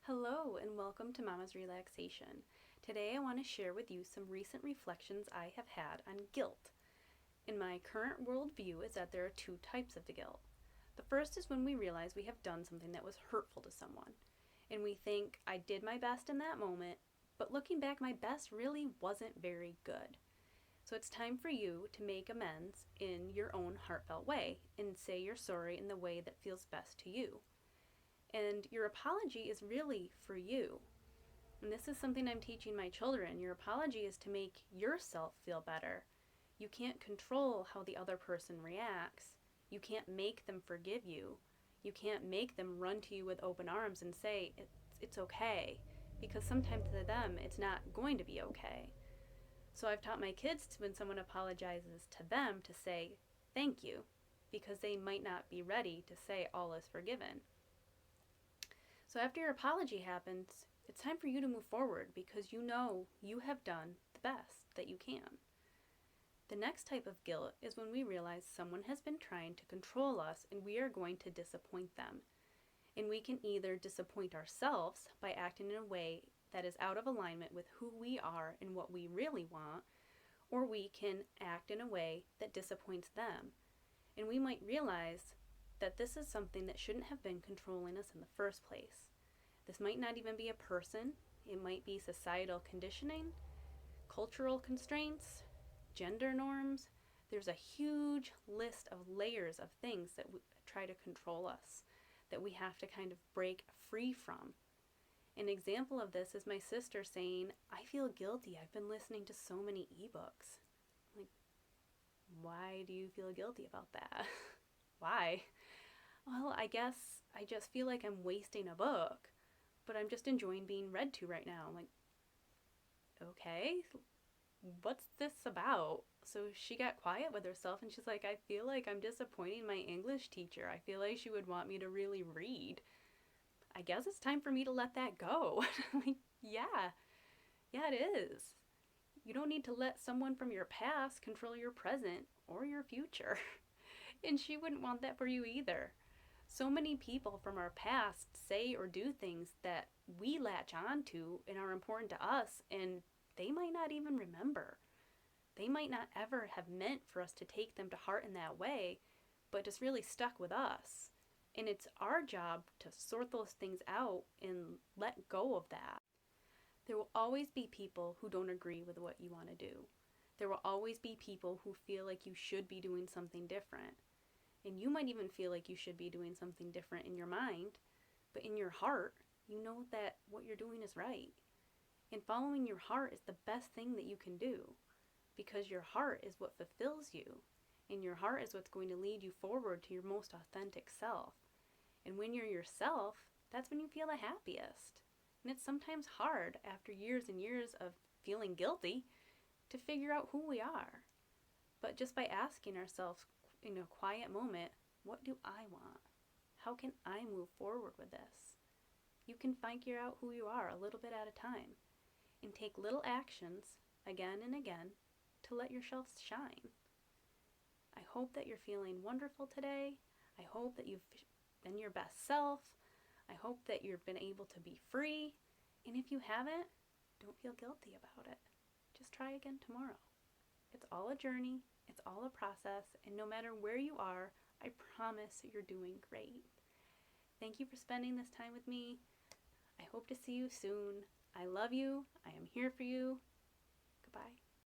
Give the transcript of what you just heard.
Hello and welcome to Mama's Relaxation. Today I want to share with you some recent reflections I have had on guilt. In my current worldview is that there are two types of guilt. The first is when we realize we have done something that was hurtful to someone, and we think, I did my best in that moment, but looking back, my best really wasn't very good. So it's time for you to make amends in your own heartfelt way and say you're sorry in the way that feels best to you. And your apology is really for you. And this is something I'm teaching my children. Your apology is to make yourself feel better. You can't control how the other person reacts. You can't make them forgive you. You can't make them run to you with open arms and say, it's okay. Because sometimes to them, it's not going to be okay. So I've taught my kids to, when someone apologizes to them, to say, thank you. Because they might not be ready to say all is forgiven. So after your apology happens, it's time for you to move forward because you know you have done the best that you can. The next type of guilt is when we realize someone has been trying to control us and we are going to disappoint them. And we can either disappoint ourselves by acting in a way that is out of alignment with who we are and what we really want, or we can act in a way that disappoints them. And we might realize that this is something that shouldn't have been controlling us in the first place. This might not even be a person. It might be societal conditioning, cultural constraints, gender norms. There's a huge list of layers of things that try to control us, that we have to kind of break free from. An example of this is my sister saying, I feel guilty. I've been listening to so many ebooks. Like, why do you feel guilty about that? Why? Well, I guess I just feel like I'm wasting a book, but I'm just enjoying being read to right now. I'm like, okay, what's this about? So she got quiet with herself and she's like, I feel like I'm disappointing my English teacher. I feel like she would want me to really read. I guess it's time for me to let that go. Like, yeah, it is. You don't need to let someone from your past control your present or your future. And she wouldn't want that for you either. So many people from our past say or do things that we latch on to and are important to us, and they might not even remember. They might not ever have meant for us to take them to heart in that way, but just really stuck with us. And it's our job to sort those things out and let go of that. There will always be people who don't agree with what you want to do. There will always be people who feel like you should be doing something different. And you might even feel like you should be doing something different in your mind, but in your heart, you know that what you're doing is right. And following your heart is the best thing that you can do, because your heart is what fulfills you, and your heart is what's going to lead you forward to your most authentic self. And when you're yourself, that's when you feel the happiest. And it's sometimes hard after years and years of feeling guilty to figure out who we are. But just by asking ourselves in a quiet moment, what do I want? How can I move forward with this? You can figure out who you are a little bit at a time and take little actions again and again to let yourself shine. I hope that you're feeling wonderful today. I hope that you've been your best self. I hope that you've been able to be free. And if you haven't, don't feel guilty about it. Just try again tomorrow. It's all a journey. It's all a process, and no matter where you are, I promise you're doing great. Thank you for spending this time with me. I hope to see you soon. I love you. I am here for you. Goodbye.